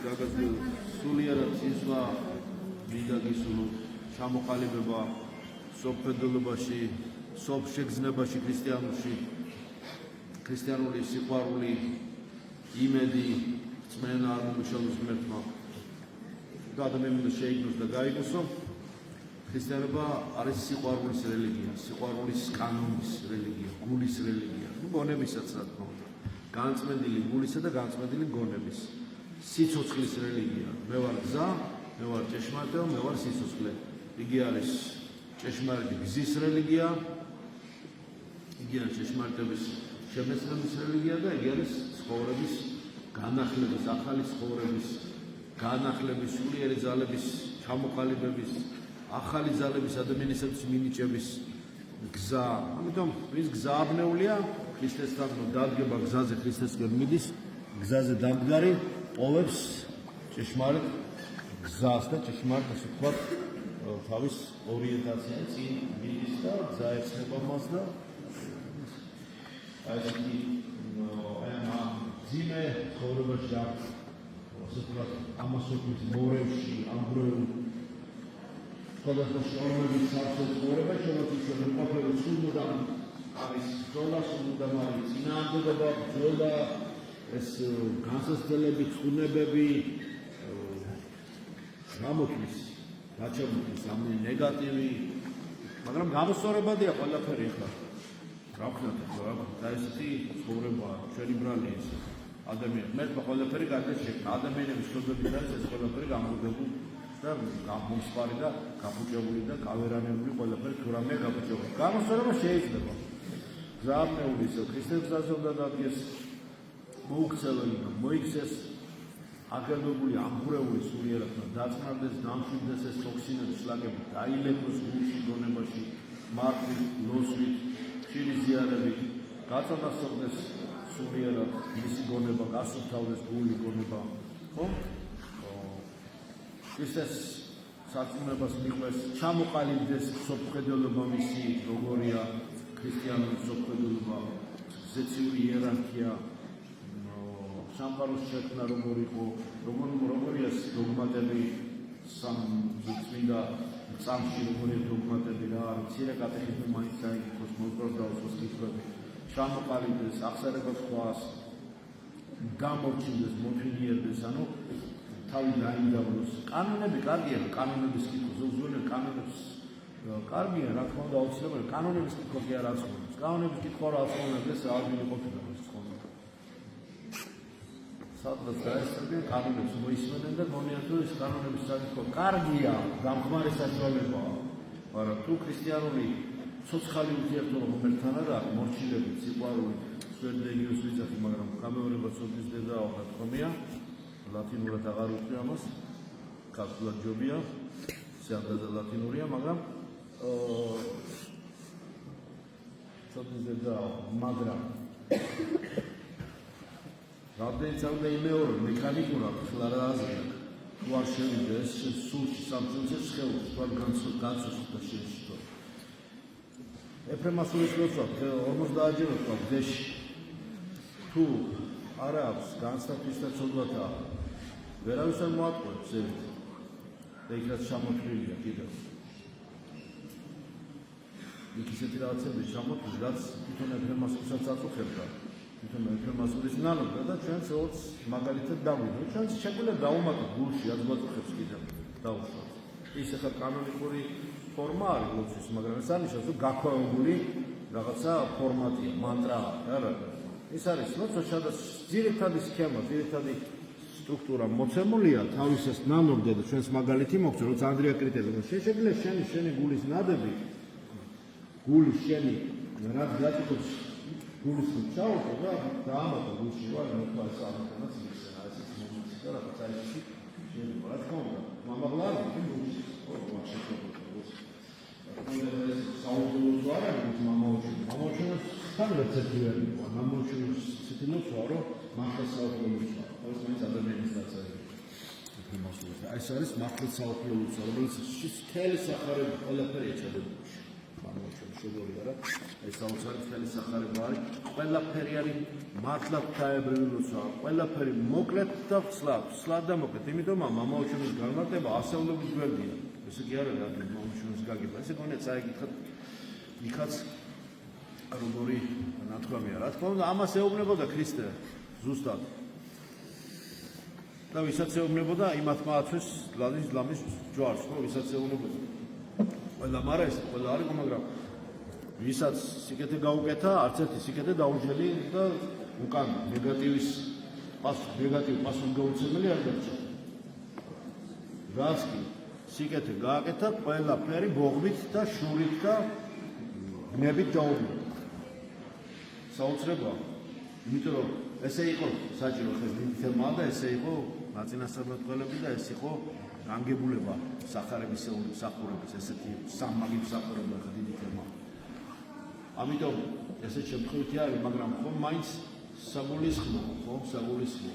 გაგაზრდილი სულიერად სიზღვა მინდა გისურვო ჩამოყალიბება სოფლმხედველობაში, სოფშეგრძნებაში ქრისტიანული სიყვარული, იმედი, რწმენა არ მომიშალოს ღმერთმა და ადამიანმა შეიგნოს და გაიგოს, რომ ქრისტიანობა არის სიყვარულის რელიგია, სიყვარულის კანონის რელიგია, გულის რელიგია, გონებისაც რა თქმა უნდა, განწმენდილი გულისა და განწმენდილი გონების, სიცოცხლის რელიგია. მე ვარ გზა, მე ვარ ჭეშმარიტება, მე ვარ სიცოცხლე. იგი არის ჭეშმარიტი გზის რელიგია, იგი არის ჭეშმარიტების შემეცნების რელიგია და იგი არის ცხოვრების განახლების, ახალი ცხოვრების განახლების, სულიერი ძალების ჩამოყალიბების, ახალი ძალების ადამიანისათვის მინიჭების გზა. ამიტომ ვის გზააბნეულია ქრისტესთან დადგება გზაზე ქრისტესკენ მიდის, გზაზე დამდგარი ოვებს ჭეშმარიტ გზას და ჭეშმარიტ ასე ვთქვათ თავის ორიენტაცია წინ მიდის და გზა ეხება მას და აი ესეთი ძიმე ცხოვრებაში აქვს ასე ვთქვათ ამასოთვის მორევში ამბროელ სხვადასხვა შრომების სავსე ცხოვრება შემოწმებული ყოფილი სულმუდამ არის ბრძოლა, სულმუდამ არის წინააღმდეგობა, ბრძოლა, ეს განსაცდელები, ცუნებები გამოთვლის, გაჩემოთვლის ამ ნეგატივი, მაგრამ გამოსწორებადია ყველაფერი ახლა. რა ვქნათ ახლა, და ესეთი ცხოვრებაა, ჩვენი ბრალი ეს ადამიანი. მე ყველაფერი გარდა შექმნა, ადამიანების ცხოვრებიდან არის ეს ყველაფერი გამოგებული და გამოსპარი და გაფუჭებული და კავერანებული ყველაფერი თუ რამე გაფუჭებული. გამოსწორება შეიძლება. გზააბნეული ისო ქრისტეს გზაზე უნდა დადგეს, მოუქცეველი და მოიქცეს აგებებული ამღვრეული სულიერად და დაწნარდეს, დამშვიდდეს ეს ტოქსინები, შლაკები, დაილექოს გულში, გონებაში, მართლით, ლოცვით, ხილის ზიარებით, გაწონასწორდეს სულიერად მისი გონება, გასუფთავდეს გული, გონება, ხო? ქრისტეს სარწმუნოებას მიყვეს, ჩამოყალიბდეს სოფლმხედველობა მისი, როგორია ქრისტიანული სოფლმხედველობა, ზეციური იერარქია, სამყაროს შექმნა როგორ იყო, როგორია დოგმატები წმინდა წამში როგორია დოგმატები რა არის, მცირე კატეხიზმი მაინც აიგოს, მოუწევს დაუწყოს კითხვები, ჩამოყალიბდეს, აღსარებას თქვას, გამორჩილდეს, მოთვინიერდეს, ანუ თავი დაინდავროს. კანონები კარგია, კანონების კითხვა, ზოგჯერ კანონებს კარგია, რა თქმა უნდა, აუცილებელი, კანონების კითხვა კი არ აცხონებს. კანონების კითხვა რა აცხონებს, ალბილი ყოფილა ეს ხონდა. სადღაც დაესწრებიან კანონებს მოისმენენ და მონიან თუ ეს კანონების საკითხვა კარგია, დამხმარე საშუალებაა, მაგრამ თუ ქრისტიანული ცოცხალი ურთიერთობა ღმერთთან არ არის, მორჩილებით, სიყვარული, სვერდენიოს ვიძახი, მაგრამ გამეორება ცოდნის დედაა, ხათქომია, ლათინურად აღარ ვუწევ ამას, ქართულად ჯობია, სიამოვნებაა ლათინურია, მაგრამ ცოდნის დედაა, მაგრამ რამდენიც არ უნდა იმეორო მექანიკურად ხლა რა აზრია თუ არ შევიდა ეს სულში სამწუხაროდ შეხედოს თუ არ განცოცდა და შეშიტო ეფრემასულის ლოცვა 50-ჯერ თქვა დეში თუ არ აქვს განსაკუთრების და ცოდვათა ვერავის არ მოატყუებს ზევით და იქაც ჩამოთვლილია კიდევ იქ ისეთი რაღაცები ჩამოთვლილი რაც თვითონ ეფრემასულისაც აწუხებდა თვითონ ეფრემასულის ნანობდა და ჩვენც როგორც მაგალითად დავიდო ჩვენც შეგვიძლია დავუმატოთ გულში რაც გვაწუხებს კიდევ დავუშვათ ის ახლა კანონიკური ფორმა არის ლოცვის მაგრამ ეს არნიშნავს რომ გაქვავებული რაღაცა ფორმატია მანტრაა რა ეს არის ლოცვა სადაც ძირითადი სქემა ძირითადი სტრუქტურა მოცემულია თავის ეს ნანობდა და ჩვენს მაგალითი მოგწევ როცა ანდრია კრიტერიუმი შეგვიძლია შენი გულის ნადები გულის შენი რაც გაწუხებს გულის ჩაუყო და დაამატო გულში ვარ მოხდა ეს ამათაც ისენა ეს მომენტი და რაღაც აი ისე შეიძლება რა თქმა უნდა მამაღლარი გულში ხო ეს საუბრობს არა მამაოჩუნოს თან რეცეპტიერი იყო მამაოჩუნოს ციტილოცვა რომ მართლა საუბრობს ეს მაინც ადამიანის დაცაა ეს არის მართლა საუბრობს რომელიც მთელი სახარები ყველაფერი ეჩადებული მამაოჩუნოს შეგორია რა ეს საოცარი მთელი სახარება არის ყველაფერი არის მართლა ღვთაებრივი როცა ყველაფერი მოკლედ და ვცლად და მოკლედ, იმიტომ მამაოჩუნის განმარტება ასეულობის გვერდია. ესე კი არა რა მამაოჩუნის გაგება. ესე გონია წაიკითხოთ იქაც როგორი ნათქვამია. რა თქმა უნდა, ამას ეუბნებოდა ქრისტე ზუსტად. და ვისაც ეუბნებოდა იმათ მააცვეს ლამის ჯვარს, ხო, ვისაც ეუბნებოდა. ყველა მარა ეს ყველა არის, მაგრამ ვისაც სიკეთე გაუკეთა, არც ერთი სიკეთე დაუჯელი და უკან ნეგატივის ნეგატივ პასუხი გაუცემელი არ დარჩა. რაც კი სიკეთე გააკეთა, ყველაფერი ბოღმით და შურით და გნებით დაუბრუნდა. საოცრებაა. იმიტომ რომ ესე იყო საჭირო ხეს თემა და ესე იყო ნაწინასწარმეტყველები და ეს იყო განგებულება სახარების სახურების ესეთი სამმაგი მსახურება ხა დიდი თემა. ამიტომ ესე შემთხვევით არის, მაგრამ ხომ მაინც საგულისხმო, ხო, საგულისხმო.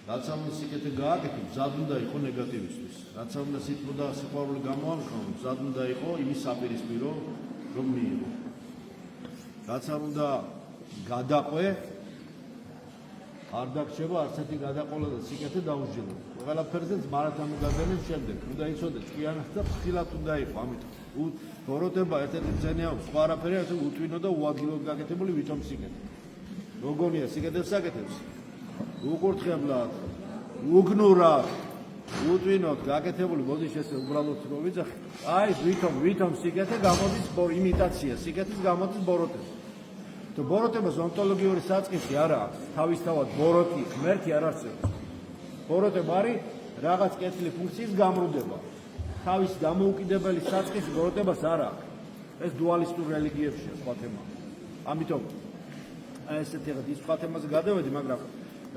რაც ამ სიკეთე გააკეთე, მზად უნდა იყო ნეგატივისთვის. რაც ამ სიტყვა და სიყვარული გამოამხო, მზად უნდა იყო იმის საპირისპირო, რომ მიიღო. რაც არ უნდა გადაყვე, არ დაგჭება არც ერთი გადაყოლა და სიკეთე დაუსჯელო. ყველაფერზე მარათამი გაგენებს შემდეგ. უნდა იცოდე ჭკვიანად და ფრთხილად უნდა იყო, ამიტომ ბოროტება ერთ-ერთი ძენია, სხვა არაფერი არ უთვინო და უადგილოდ გაკეთებული ვითომ სიკეთე. როგორია სიკეთეს საკეთებს? უკურთხებლად, უგნურად, უთვინოთ გაკეთებული, მოდი ესე უბრალოდ რო ვიძახი. აი, ვითომ სიკეთე გამოდის იმიტაცია, სიკეთის გამოდის ბოროტება. თუ ბოროტებას ონტოლოგიური საწყისი არ აქვს, თავისთავად ბოროტი, ღმერთი არ არსებობს. ბოროტება არის რაღაც კეთილი ფუნქციის გამრუდება. თავის დამოუკიდებელი საწყისი ბოროტებას არ აქვს. ეს დუალისტურ რელიგიებშია სხვა თემა. ამიტომ აი ესეთი რაღაც ის სხვა თემაზე გადავედი, მაგრამ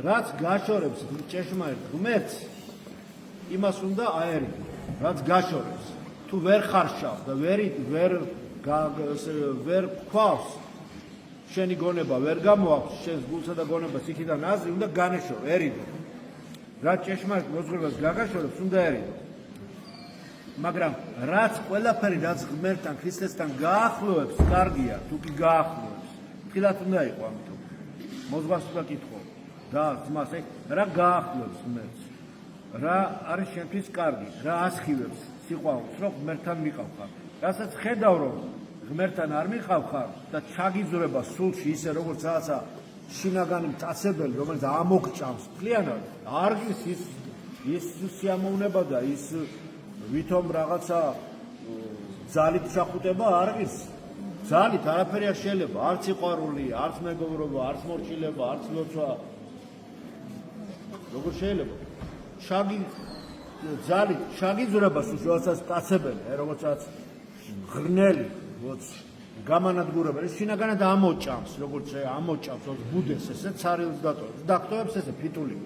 რაც გაშორებს ჭეშმარიტ ღმერთს, იმას უნდა აერიდო. რაც გაშორებს. თუ ვერ ხარშავ და ვერ ქვავს შენი გონება ვერ გამოაქვს შენს გულსა და გონებას იქიდან აზრი უნდა განეშორო, ერიდო. რაც ჭეშმარიტ მოძღვრებას გაგაშორებს, უნდა ერიდო. მაგრამ რაც ყველაფერი რაც ღმერთთან, ქრისტესთან გაახლოვებს, კარგია, თუ კი გაახლოვებს. თილად უნდა იყო ამიტომ. მოძღვარს უნდა კითხო და ძმას, რა გაახლოვებს ღმერთს? რა არის შენთვის კარგი? რა ასხივებს სიყვარულს, რომ ღმერთთან მიყავხარ? რასაც ხედავ, რომ ღმერთთან არ მიყავხარ და ჩაგიძვრება სულში ისე როგორც რაღაცა შინაგანი მტაცებელი, რომელიც ამოგჭამს მთლიანად, არ გის ის სიამოვნება და ის ვითომ რაღაცა ძალით ჩახუტება არ გის. ძალით არაფერი არ შეიძლება, არც სიყვარული, არც მეგობრობა, არც მორჩილება, არც ლოცვა. როგორ შეიძლება? ძალით ჩაგიძვრება სულში, რაღაცა მტაცებელი, რაღაცა ღრნელი გამანადგურებელი შინაგანად ამოჭამს, როგორც ამოჭამს ბუდეს ესე ცარილს დაკტოებს ესე ფიტული.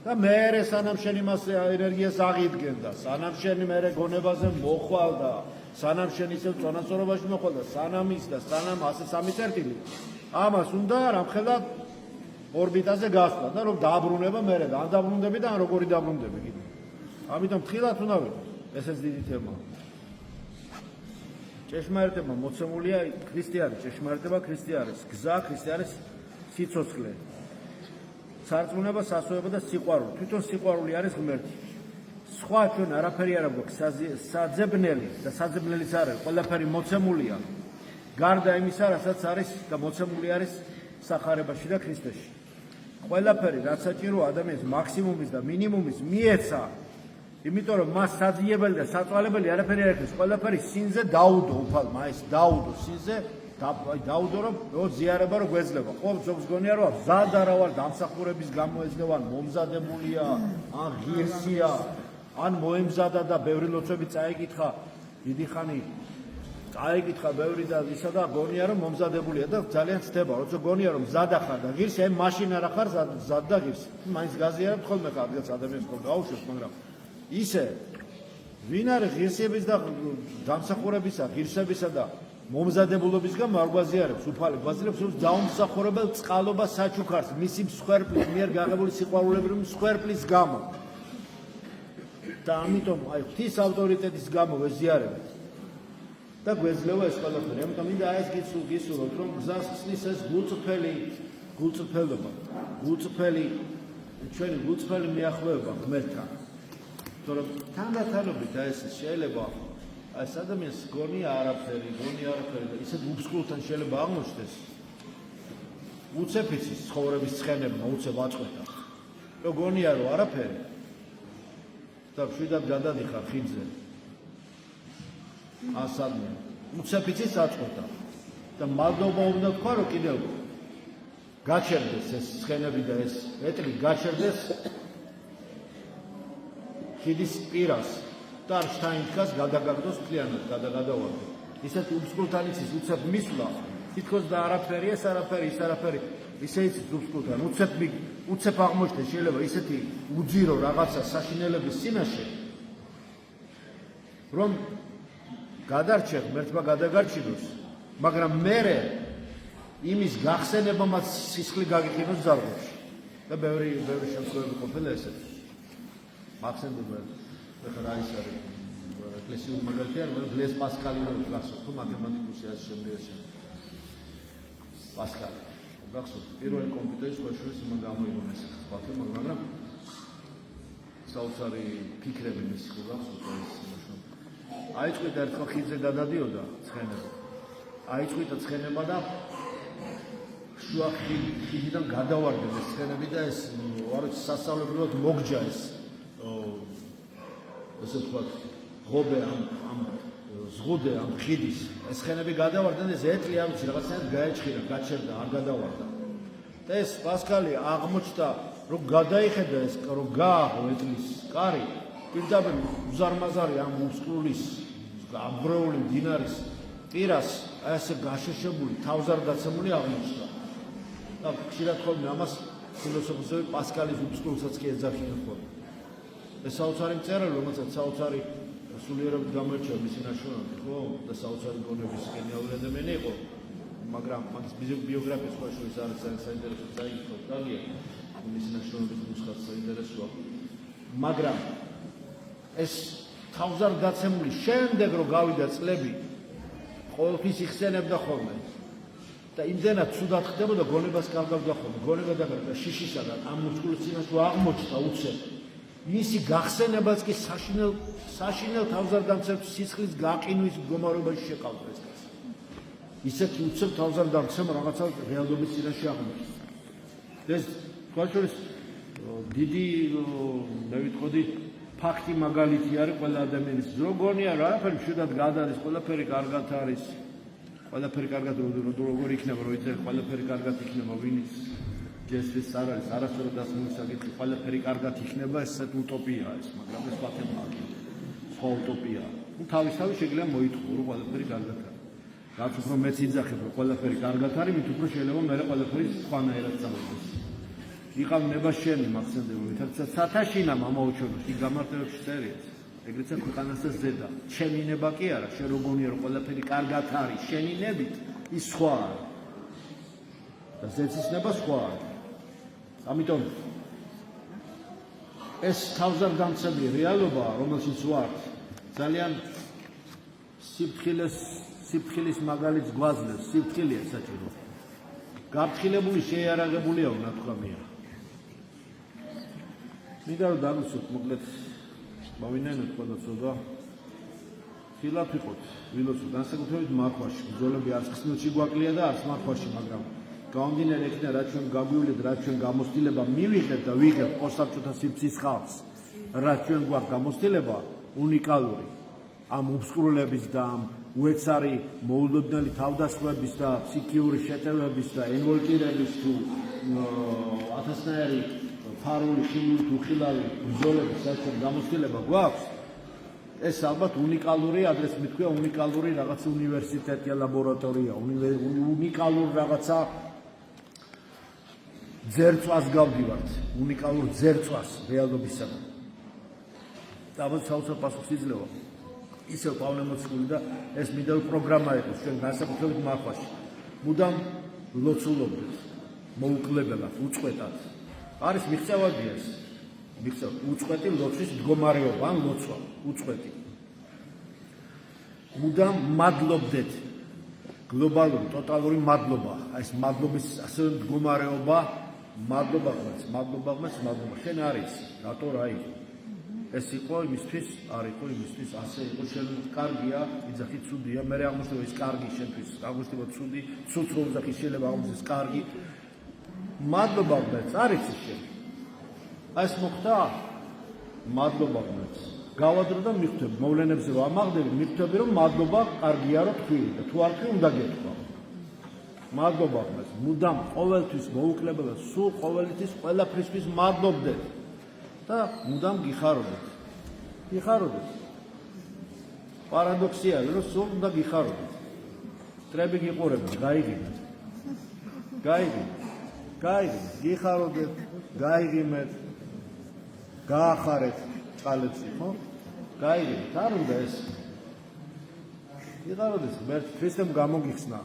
და მე სანამ შენ იმას ენერგიას აღიდგენ და სანამ შენ მე გონებაზე მოხვალ და სანამ შენ ისევ წონასწორობაში მოხვალ და სანამ ის და სანამ ასე სამი წერტილი, ამას უნდა რამხელა ორბიტაზე გასვლა და რომ დააბრუნება მე და ან დაბრუნდები და ან როგორი დაბრუნდები კიდე. ამიტომ ხილათ უნდა ვიყო, ესეც დიდი თემაა. ჭეშმარიტება მოცემულია ქრისტე არის, ჭეშმარიტება ქრისტე არის, გზა ქრისტე არის, სიცოცხლე. სარწმუნება, სასწაულება და სიყვარული. თვითონ სიყვარული არის ღმერთი. სხვა ჩვენ არაფერი არ გვაქვს საძებნელი და საძებნელიც არ არის, ყველაფერი მოცემულია. გარდა იმისა, რასაც არის და მოცემული არის სახარებაში და ქრისტეში. ყველაფერი, რაც საჭირო ადამიანის მაქსიმუმის და მინიმუმის მიეცა, იმიტომ რომ მას საძიებელი და საწვალებელი არაფერი არ აქვს, ყველაფერი სინზე დაუდო უფალმა, ეს დაუდო სინზე, დაუდო რომ ზიარება რო გვეძლება. ყოველ ზოგს გონია რომ მზად არა ვარ დამსახურების გამო ეძლევა, მომზადებულია, ან ღირსია, ან მოემზადა და ბევრი ლოცვები წაიკითხა, დიდი ხანი წაიკითხა ბევრი და ისა და გონია რომ მომზადებულია და ძალიან ცდება, როცა გონია რომ მზადა ხარ და ღირსი, აი მაშინ არა ხარ მზად და ღირსი. მაინც გაზიარებ ხოლმე ხარ, რაღაც ადამიანს ხო გაუშვებს, მაგრამ ისე ვინ არის ღირსების და დამსახურებისა, ღირსებისა და მომზადებულობისგან არ გვაზიარებს, უფალი გვაზიარებს, რომ დაუმსახურებელ წყალობას საჩუქარს, მისი მსხვერპლის მიერ გაღებული სიყვარულებრივი მსხვერპლის გამო. და ამიტომ აი ღვთის ავტორიტეტის გამო ვეზიარებთ. და გვეძლევა ეს ყველაფერი. ამიტომ მინდა აი ეს გისურვოთ, რომ გზას ხსნის ეს გულწრფელი გულწრფელი ჩვენი გულწრფელი მიახლოება ღმერთთან. თორემ თანდათანობით ეს შეიძლება ეს ადამიანს გონია არაფერი და ისეთ უბსკულთან შეიძლება აღმოჩნდეს. უცებ იცის ცხოვრების ცხენებმა უცებ აწყვეტა. რომ გონია რომ არაფერი და შვიდად გადადიხარ ხიდზე. ასადმე უცებ იცის აწყვეტა და მადლობა უნდა თქვა რომ კიდევ გაჩერდეს ეს ცხენები და ეს ეტლი გაჩერდეს ხიდის პირას და შტაინკას გადაგაგდოს მთლიანად გადაგადავარდო. ისეთი უბსკულთან იცის უცებ მისვლა თითქოს და არაფერი ეს არაფერი ისე იცის უბსკულთან უცებ აღმოჩნდეს შეიძლება ისეთი უძირო რაღაცა საშინელების წინაშე რომ გადარჩე ღმერთმა გადაგარჩინოს მაგრამ მერე იმის გახსენებამაც სისხლი გაგიხილოს ზარგებში და ბევრი შემთხვევები ყოფილა ესეთი. მახსენდება ახლა ის არის ეკლესიური მაგალითია რომ ბლეს პასკალი გახსოვთ თუ მათემატიკოსი ასე შემდგენში პასკალი გახსოვთ პირველი კომპიუტერის შეშურის იმან გამოიგონეს ხალხი მაგრამ საოცარი ფიქრები მისი ხო გახსოვთ ეს აიწყვიტა ერთხელ ხიდზე გადადიოდა ცხენება აიწყვიტა ცხენება და შუა ხიდიდან გადავარდა ეს ცხენები და ეს არ ვიცი სასწავლებლად მოგჯა ეს ესე ვთქვათ ღობე ამ ზღუდე ამ ხიდის ეს ცხენები გადავარდა და ეს ეტლი არ ვიცი რაღაცნაირად გაეჭხირა გაჩერდა არ გადავარდა და ეს პასკალი აღმოჩნდა რომ გადაიხედა ეს რომ გააღო ეტლის კარი პირდაპირ უზარმაზარი ამ უბსკულის ამბრეული მდინარის პირას ესე გაშეშებული თავზარდაცემული აღმოჩნდა და ხშირად ხოლმე ამას ფილოსოფოსები პასკალის უბსკულსაც კი ეძახიან ხოლმე ეს საოცარი მწერალი რომელსაც საოცარი სულიერად გამოირჩევა მისი ნაშრომები ხო და საოცარი გონების გენიალური ადამიანი იყო მაგრამ მაგის ბიოგრაფიის ხოშურის არის საინტერესო დაიწყო დაგია მისი ნაშრომების ნუსხაც საინტერესოა მაგრამ ეს თავზარდაცემული შემდეგ რომ გავიდა წლები ყოველთვის იხსენებდა ხოლმე და იმდენად ცუდად ხდებოდა გონებას კარგავდა ხოლმე გონება და შიშისა და ამ უბსკულის წინაშე აღმოჩნდა უცებ მისი გახსენებაც კი საშინელ თავზარდაცემ სისხლის გაყინვის მდგომარეობაში შეყავდა ეს კაცი. ისეთი უცებ თავზარდაცემ რაღაცა რეალობის წინაშე აღმოჩნდა. ეს თქვაშორის დიდი მე ვიტყოდი ფაქტი მაგალითი არის ყველა ადამიანის. როგორია რა არაფერი მშვიდად გადადის, ყველაფერი კარგად არის. ყველაფერი კარგად როგორ იქნება, რომ იცი ყველაფერი კარგად იქნება, ვინც ჯესრის არ არის, არასდროს დასმული საკითხი, ყველაფერი კარგად იქნება, ეს უტოპია ეს, მაგრამ ეს მათემატიკა. სხვა უტოპია. ნუ თავისთავად შეიძლება მოითხოვო, რომ ყველაფერი კარგად არის. რაც უფრო მეც იძახებ, რომ ყველაფერი კარგად არის, მით უფრო შეიძლება მე ყველაფერი სხვანაირად წამოდეს. იყავ ნებაშენი მახსენდება, ვისაც სათაშინა მომაუჩვენოს, იქ გამარტივებში წერიეს. ეგრეცა ქვეყანასაც ზედა. ჩემი ნება კი არა, შენ როგორია რომ ყველაფერი კარგად არის, შენი ნებით ის სხვა არის. და ზეცის ნება სხვა არის. ამიტომ ეს თავზარდაცემული რეალობაა, რომელშიც ვართ, ძალიან სიფრთხილის მაგალითს გვაძლევს, სიფრთხილეა საჭირო. გაფრთხილებული შეიარაღებულია უნდა თქვამია. მინდა რომ დავუსვათ მოკლედ მოვინენოთ ყველა ცოდვა. ხილად ვიყოთ, ვილოცოთ, განსაკუთრებით მართვაში. ბრძოლები არც ხსნილში გვაკლია და არც მართვაში, მაგრამ გამომდინარე იქნება რაც ჩვენ გაგვივლეთ, რაც ჩვენ გამოცდილება მივიღეთ და ვიღებთ პოსტსაბჭოთა სივრცის ხალხს, რაც ჩვენ გვაქვს გამოცდილება უნიკალური ამ უბსკრულების და ამ უეცარი მოულოდნელი თავდასხმების და ფსიქიური შეტევების და ენვოლკირების თუ ათასნაირი ფარული ხილული თუ ხილავი ბრძოლების საერთოდ გამოცდილება გვაქვს ეს ალბათ უნიკალური ადრეს მithქვია უნიკალური რაღაც უნივერსიტეტია ლაბორატორია უნიკალური რაღაცა ძერწვას გავდივართ უნიკალურ ძერწვას რეალობისაგან და ალბათ საოცარ პასუხს იძლევა ისევ პავლემოცკული და ეს მიდელ პროგრამა იყოს ჩვენ განსაკუთრებით მართვაში მუდამ ლოცულობთ მოუკლებელად უწყვეტად არის მიღწევადია ეს უწყვეტი ლოცვის მდგომარეობა ან ლოცვა უწყვეტი მუდამ მადლობდეთ გლობალური ტოტალური მადლობა. აი ეს მადლობის ასევე მდგომარეობა, მადლობა ღმერთს, შენ არის, რატო რა იყო? ეს იყო იმისთვის, არ იყო იმისთვის, ასე იყო, შენ კარგია, იძახი ცუდია, მე აღმოჩნდება ის კარგი შენთვის, აღმოჩნდება ცუდი, ცუდს რომ იძახი შეიძლება აღმოჩნდეს კარგი. მადლობა ღმერთს, არის შენ. აი ეს მოხდა, მადლობა ღმერთს. გავადრო და მიხვდები, მოვლენებზე რომ ამაღლდები, მიხვდები რომ მადლობა კარგია რომ თქვი და თუ არ თქვი უნდა გეთქვა. მადლობა ღმერთს, მუდამ ყოველთვის მოუკლებელად, სულ ყოველთვის ყველაფრისთვის მადლობდეთ. და მუდამ გიხარობთ. გიხარობთ. პარადოქსია, რომ სულ უნდა გიხარობთ. წრები გიყურებთ, გაიგებთ. გაიგებთ, გიხარობთ, გაიგიმეთ, გაახარეთ წყალებში, ხო? გაიგებთ, არ უნდა ეს. გიხარობთ, ღმერთ ქრისტემ გამოგიხსნა.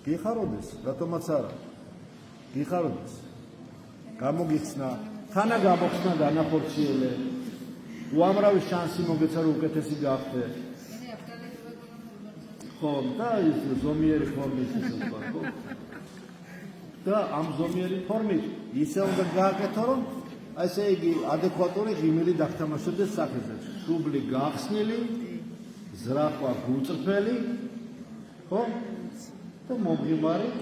გიხარობთ, რატომაც არა. გიხარობთ. გამოგიხსნა თანა გამოხსნა განახორციელე უამრავი შანსი მოგეცა რომ უკეთესი გახდე ხო და ის ზომიერი ფორმით ისე ხო და ამ ზომიერი ფორმით ისე უნდა გააკეთო რომ ესე იგი ადეკვატური ღიმილი დაგთამაშებდეს სახეზე შუბლი გახსნილი ზრახვა გულწრფელი ხო და მომღიმარი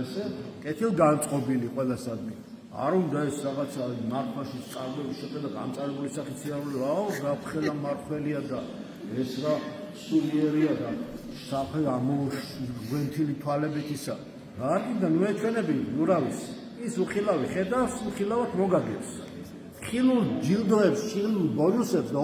ესე კეთილგანწყობილი ყველასადმი არ უნდა ეს რაღაცა მართვაში სწავლები შეხედა გამწარებული სახით სიარული რაო გაფხელა მართველია და ეს რა სულიერია და საფე ამოგვენთილი თვალებით ისა რა კიდე ნუ ეჩვენები ურავის ის უხილავი ხედავს უხილავად მოგაგებს ხილულ ჯილდოებს ხილულ ბონუსებს და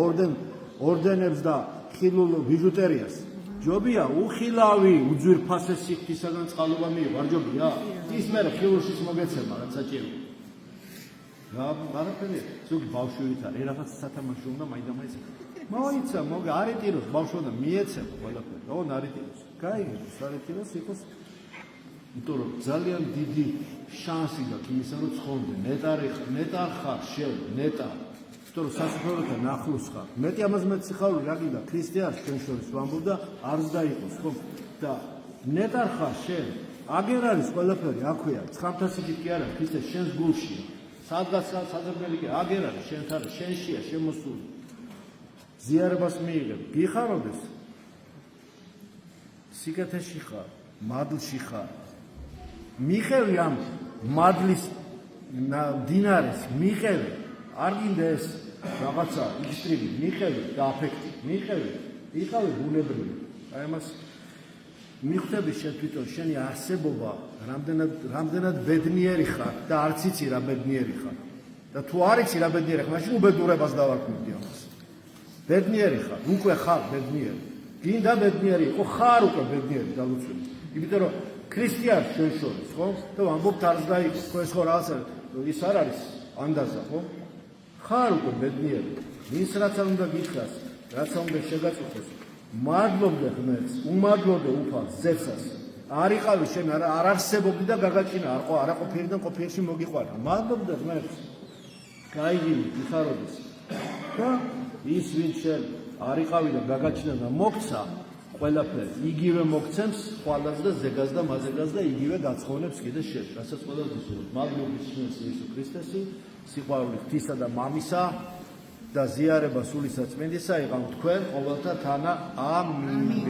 ორდენებს და ხილულ ბიჟუტერიას ჯობია უხილავი უძვირფასეს სიხთისაგან წყალობა მიიღო არ ჯობია ის მე ხილულშიც მოგეცემა რაც საჭიროა არაფერი ზოგი ბავშვით არის რაღაც სათამაშო უნდა მაინდა-მაინც მოიცა მოგ არიტიროს ბავშვი უნდა მიეცემა ყველაფერი რა არიტიროს გაიგებს არიტიროს იყოს იმიტომ რომ ძალიან დიდი შანსი გაქვს იმისა რომ ცხოვრდე ნეტარ ხარ შენ ნეტარ იმიტომ რომ სასწაულთან ახლოს ხარ მეტი ამას მეტი სიხარული რა გინდა ქრისტიანს ჩვენ შორის ვამბობ და არც დაიყოს ხო და ნეტარ ხარ შენ აგერ არის ყველაფერი აქვეა ცხამთასით კი არა ქრისტე შენს გულშია სადღაც საძებნელი კი აგერ არის შენთან შენშია შემოსული ზიარებას მიიღებ გიხარობდეს სიკეთეში ხარ მადლში ხარ მიხევი ამ მადლის დინარეს მიხევი არ გინდა ეს რაღაცა ისტრიგი მიხევი და აფექტი მიხევი იყავი ბუნებრივი აი ამას მიხვდები შენ თვითონ შენი არსებობა რამდენად ბედნიერი ხარ და არც იცი რა ბედნიერი ხარ და თუ არ იცი რა ბედნიერი ხარ მაშინ უბედურებას დავარქმევდი ამას ბედნიერი ხარ უკვე ხარ ბედნიერი გინდა ბედნიერი იყო ხარ უკვე ბედნიერი დალუწვილი იმიტომ რომ ქრისტიანს შენ შორის ხო და ვამბობთ არც დაიყოს ხო ეს ხო რაღაცა ის არ არის ანდაზა ხო ხარ უკვე ბედნიერი ის რაც უნდა გითხრას რაც უნდა შეგაწუხოს მადლობდე ღმერთს უმადლოდე უფალს ზეცას არ იყავი შენ არ არსებობდი და გაგაჭინა არ ყოფილიდან ყოფილში მოგიყვანა მადლობდე ღმერთს გაიგინი გიხარობდეს და ის ვინც შენ არ იყავი და გაგაჭინა და მოგცა ყველაფერი იგივე მოგცემს ხვალას და ზეგას და მაზეგას და იგივე გაცხოვნებს კიდე შენ რასაც ყველას გისურვებთ მადლობის შენს იესო ქრისტესი სიყვარული ღვთისა და მამისა და ზიარება სული საწმინდისა იყავ თქვენ ყოველთა თანა ამინ